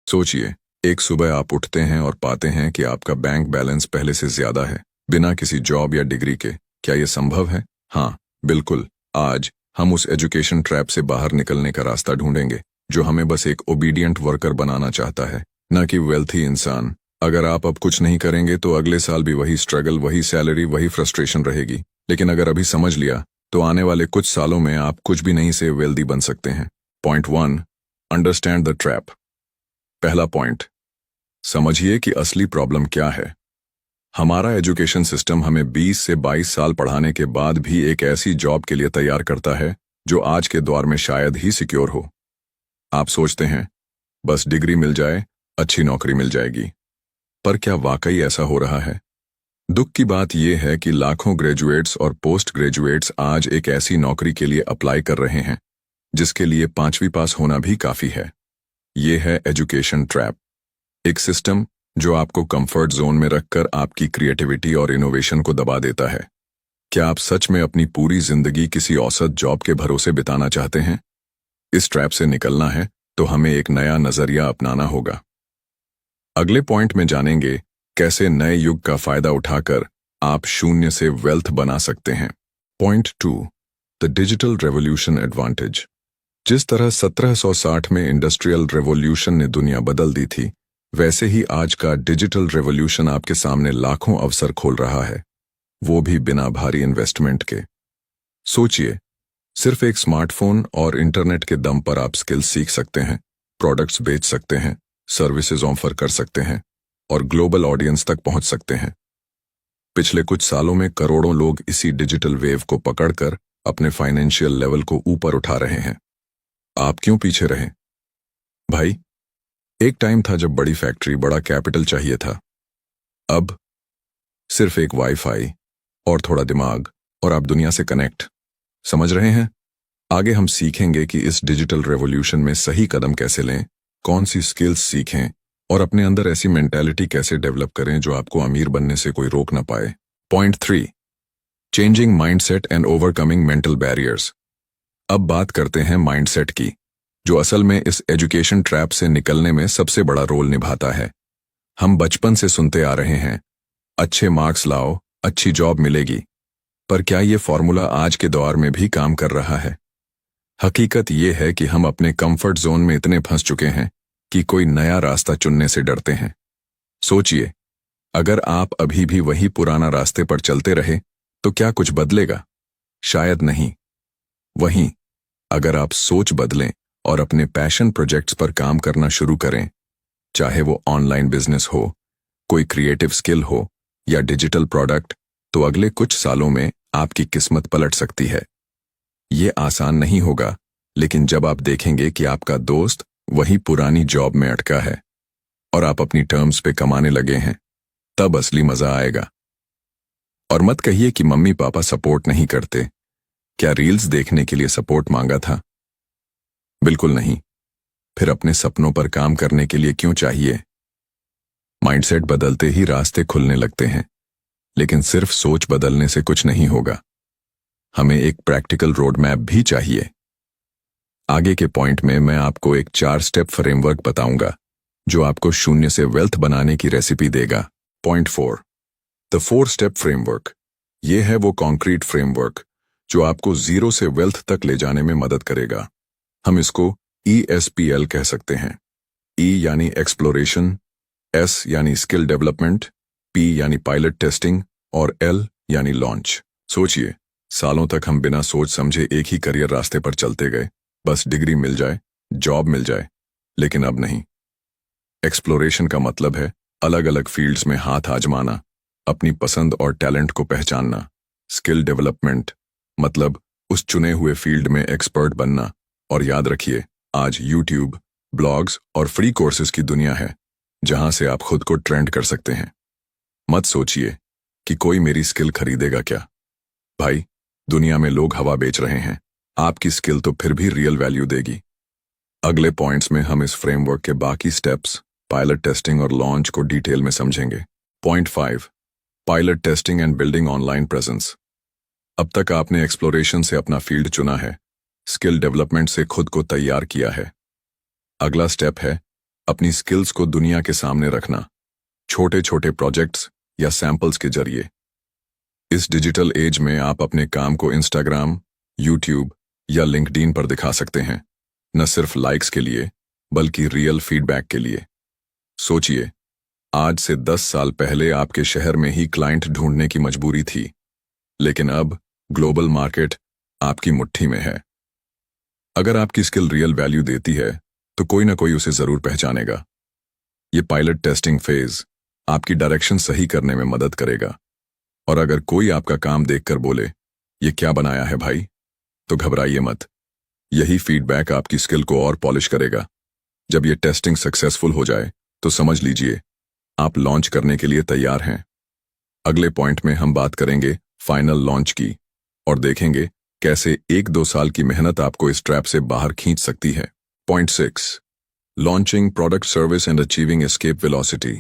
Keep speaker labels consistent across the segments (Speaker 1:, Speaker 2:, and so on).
Speaker 1: सोचिए, एक सुबह आप उठते हैं और पाते हैं कि आपका बैंक बैलेंस पहले से ज्यादा है, बिना किसी जॉब या डिग्री के। क्या यह संभव है? हाँ, बिल्कुल। आज हम उस एजुकेशन ट्रैप से बाहर निकलने का रास्ता ढूंढेंगे, जो हमें बस एक ओबीडियंट वर्कर बनाना चाहता है, न कि वेल्थी इंसान। अगर आप अब कुछ नहीं करेंगे तो अगले साल भी वही स्ट्रगल, वही सैलरी, वही फ्रस्ट्रेशन रहेगी। लेकिन अगर अभी समझ लिया, तो आने वाले कुछ सालों में आप कुछ भी नहीं से वेल्दी बन सकते हैं। Point 1, understand the trap. पहला पॉइंट, समझिए कि असली प्रॉब्लम क्या है। हमारा एजुकेशन सिस्टम हमें 20 से 22 साल पढ़ाने के बाद भी एक ऐसी जॉब के लिए तैयार करता है जो आज के दौर में शायद ही सिक्योर हो। आप सोचते हैं, बस डिग्री मिल जाए, अच्छी नौकरी मिल जाएगी। पर क्या वाकई ऐसा हो रहा है? दुख की बात यह है कि लाखों ग्रेजुएट्स और पोस्ट ग्रेजुएट्स आज एक ऐसी नौकरी के लिए अप्लाई कर रहे हैं जिसके लिए 5वीं पास होना भी काफी है। ये है एजुकेशन ट्रैप, एक सिस्टम जो आपको कंफर्ट जोन में रखकर आपकी क्रिएटिविटी और इनोवेशन को दबा देता है। क्या आप सच में अपनी पूरी जिंदगी किसी औसत जॉब के भरोसे बिताना चाहते हैं? इस ट्रैप से निकलना है तो हमें एक नया नजरिया अपनाना होगा। अगले पॉइंट में जानेंगे कैसे नए युग का फायदा उठाकर आप शून्य से वेल्थ बना सकते हैं। Point 2, the digital revolution advantage. जिस तरह 1760 में इंडस्ट्रियल रेवोल्यूशन ने दुनिया बदल दी थी, वैसे ही आज का डिजिटल रेवोल्यूशन आपके सामने लाखों अवसर खोल रहा है, वो भी बिना भारी इन्वेस्टमेंट के। सोचिए, सिर्फ एक स्मार्टफोन और इंटरनेट के दम पर आप स्किल्स सीख सकते हैं, प्रोडक्ट्स बेच सकते हैं, सर्विसेज ऑफर कर सकते हैं और ग्लोबल ऑडियंस तक पहुंच सकते हैं। पिछले कुछ सालों में करोड़ों लोग इसी डिजिटल वेव को पकड़कर अपने फाइनेंशियल लेवल को ऊपर उठा रहे हैं। आप क्यों पीछे रहे? भाई, एक टाइम था जब बड़ी फैक्ट्री, बड़ा कैपिटल चाहिए था। अब सिर्फ एक वाईफाई और थोड़ा दिमाग और आप दुनिया से कनेक्ट। समझ रहे हैं? आगे हम सीखेंगे कि इस डिजिटल रेवोल्यूशन में सही कदम कैसे लें, कौन सी स्किल्स सीखें और अपने अंदर ऐसी मेंटालिटी कैसे डेवलप करें जो आपको अमीर बनने से कोई रोक ना पाए। Point 3, changing mindset and overcoming mental barriers. अब बात करते हैं माइंडसेट की, जो असल में इस एजुकेशन ट्रैप से निकलने में सबसे बड़ा रोल निभाता है। हम बचपन से सुनते आ रहे हैं, अच्छे मार्क्स लाओ, अच्छी जॉब मिलेगी। पर क्या ये फॉर्मूला आज के दौर में भी काम कर रहा है? हकीकत ये है कि हम अपने कंफर्ट जोन में इतने फंस चुके हैं कि कोई नया रास्ता चुनने से डरते हैं। सोचिए, अगर आप अभी भी वही पुराना रास्ते पर चलते रहे तो क्या कुछ बदलेगा? शायद नहीं। वहीं अगर आप सोच बदलें और अपने पैशन प्रोजेक्ट्स पर काम करना शुरू करें, चाहे वो ऑनलाइन बिजनेस हो, कोई क्रिएटिव स्किल हो या डिजिटल प्रोडक्ट, तो अगले कुछ सालों में आपकी किस्मत पलट सकती है। ये आसान नहीं होगा, लेकिन जब आप देखेंगे कि आपका दोस्त वही पुरानी जॉब में अटका है और आप अपनी टर्म्स पे कमाने लगे हैं, तब असली मजा आएगा। और मत कहिए कि मम्मी पापा सपोर्ट नहीं करते। क्या रील्स देखने के लिए सपोर्ट मांगा था? बिल्कुल नहीं। फिर अपने सपनों पर काम करने के लिए क्यों चाहिए? माइंडसेट बदलते ही रास्ते खुलने लगते हैं, लेकिन सिर्फ सोच बदलने से कुछ नहीं होगा। हमें एक प्रैक्टिकल रोड मैप भी चाहिए। आगे के पॉइंट में मैं आपको एक 4 स्टेप फ्रेमवर्क बताऊंगा, जो आपको शून्य से वेल्थ बनाने की रेसिपी देगा। Point 4, the 4 step framework. यह है वो कॉन्क्रीट फ्रेमवर्क जो आपको जीरो से वेल्थ तक ले जाने में मदद करेगा। हम इसको ESPL कह सकते हैं। E यानी एक्सप्लोरेशन, S यानी स्किल डेवलपमेंट, P यानी पायलट टेस्टिंग और L यानी लॉन्च। सोचिए, सालों तक हम बिना सोच समझे एक ही करियर रास्ते पर चलते गए, बस डिग्री मिल जाए, जॉब मिल जाए। लेकिन अब नहीं। एक्सप्लोरेशन का मतलब है अलग अलग फील्ड्स में हाथ आजमाना, अपनी पसंद और टैलेंट को पहचानना। स्किल डेवलपमेंट मतलब उस चुने हुए फील्ड में एक्सपर्ट बनना। और याद रखिए, आज यूट्यूब, ब्लॉग्स और फ्री कोर्सेज की दुनिया है, जहां से आप खुद को ट्रेंड कर सकते हैं। मत सोचिए कि कोई मेरी स्किल खरीदेगा क्या। भाई, दुनिया में लोग हवा बेच रहे हैं, आपकी स्किल तो फिर भी रियल वैल्यू देगी। अगले पॉइंट्स में हम इस फ्रेमवर्क के बाकी स्टेप्स, पायलट टेस्टिंग और लॉन्च को डिटेल में समझेंगे। Point 5, pilot testing and building online presence. अब तक आपने एक्सप्लोरेशन से अपना फील्ड चुना है, स्किल डेवलपमेंट से खुद को तैयार किया है। अगला स्टेप है अपनी स्किल्स को दुनिया के सामने रखना, छोटे छोटे प्रोजेक्ट्स या सैंपल्स के जरिए। इस डिजिटल एज में आप अपने काम को इंस्टाग्राम, यूट्यूब या लिंक्डइन पर दिखा सकते हैं, न सिर्फ लाइक्स के लिए बल्कि रियल फीडबैक के लिए। सोचिए, आज से 10 साल पहले आपके शहर में ही क्लाइंट ढूंढने की मजबूरी थी, लेकिन अब ग्लोबल मार्केट आपकी मुट्ठी में है। अगर आपकी स्किल रियल वैल्यू देती है तो कोई ना कोई उसे जरूर पहचानेगा। ये पायलट टेस्टिंग फेज आपकी डायरेक्शन सही करने में मदद करेगा। और अगर कोई आपका काम देखकर बोले, ये क्या बनाया है भाई, तो घबराइए मत। यही फीडबैक आपकी स्किल को और पॉलिश करेगा। जब ये टेस्टिंग सक्सेसफुल हो जाए तो समझ लीजिए आप लॉन्च करने के लिए तैयार हैं। अगले पॉइंट में हम बात करेंगे फाइनल लॉन्च की और देखेंगे कैसे 1-2 साल की मेहनत आपको इस ट्रैप से बाहर खींच सकती है। Point 6, launching product service and achieving escape velocity.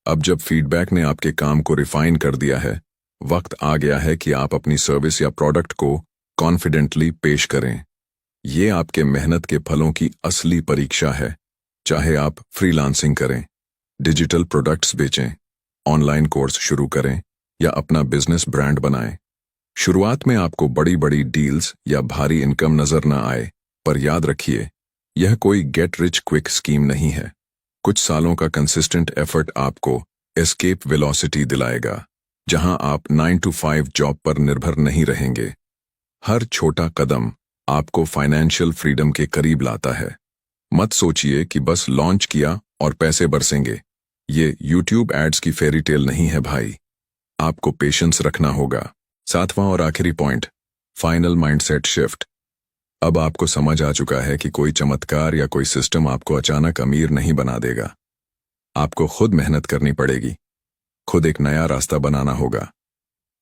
Speaker 1: अब जब फीडबैक ने आपके काम को रिफाइन कर दिया है, वक्त आ गया है कि आप अपनी सर्विस या प्रोडक्ट को कॉन्फिडेंटली पेश करें। ये आपके मेहनत के फलों की असली परीक्षा है। चाहे आप फ्रीलांसिंग करें, डिजिटल प्रोडक्ट्स बेचें, ऑनलाइन कोर्स शुरू करें या अपना बिजनेस ब्रांड बनाएं। शुरुआत में आपको बड़ी बड़ी डील्स या भारी इनकम नजर न आए, पर याद रखिए यह कोई गेट रिच क्विक स्कीम नहीं है। कुछ सालों का कंसिस्टेंट एफर्ट आपको एस्केप वेलोसिटी दिलाएगा, जहां आप 9 to 5 जॉब पर निर्भर नहीं रहेंगे। हर छोटा कदम आपको फाइनेंशियल फ्रीडम के करीब लाता है। मत सोचिए कि बस लॉन्च किया और पैसे बरसेंगे। ये यूट्यूब एड्स की फेरी टेल नहीं है भाई। आपको पेशेंस रखना होगा। 7वां और आखिरी पॉइंट, फाइनल माइंडसेट शिफ्ट। अब आपको समझ आ चुका है कि कोई चमत्कार या कोई सिस्टम आपको अचानक अमीर नहीं बना देगा। आपको खुद मेहनत करनी पड़ेगी, खुद एक नया रास्ता बनाना होगा।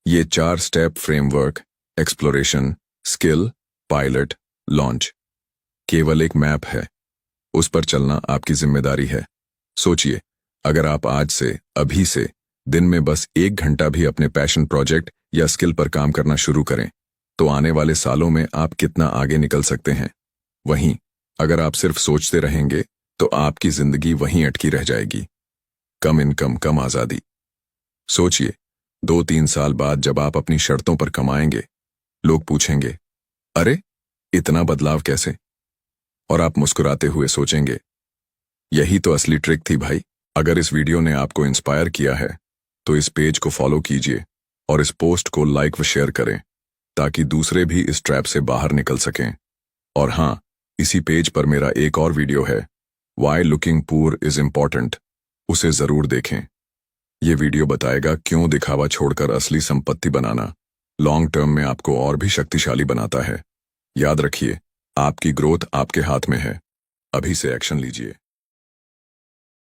Speaker 1: ये 4 step framework, exploration, skill, pilot, launch, केवल एक मैप है। उस पर चलना आपकी जिम्मेदारी है। सोचिए, अगर आप आज से, अभी से, दिन में बस 1 घंटा भी अपने पैशन प्रोजेक्ट या स्किल पर काम करना शुरू करें, तो आने वाले सालों में आप कितना आगे निकल सकते हैं। वहीं अगर आप सिर्फ सोचते रहेंगे तो आपकी जिंदगी वहीं अटकी रह जाएगी। कम इनकम, कम आजादी। सोचिए, 2-3 साल बाद जब आप अपनी शर्तों पर कमाएंगे, लोग पूछेंगे, अरे इतना बदलाव कैसे? और आप मुस्कुराते हुए सोचेंगे, यही तो असली ट्रिक थी भाई। अगर इस वीडियो ने आपको इंस्पायर किया है तो इस पेज को फॉलो कीजिए और इस पोस्ट को लाइक व शेयर करें, ताकि दूसरे भी इस ट्रैप से बाहर निकल सकें। और हाँ, इसी पेज पर मेरा एक और वीडियो है, why looking poor is important, उसे जरूर देखें। ये वीडियो बताएगा क्यों दिखावा छोड़कर असली संपत्ति बनाना लॉन्ग टर्म में आपको और भी शक्तिशाली बनाता है। याद रखिए, आपकी ग्रोथ आपके हाथ में है। अभी से एक्शन लीजिए।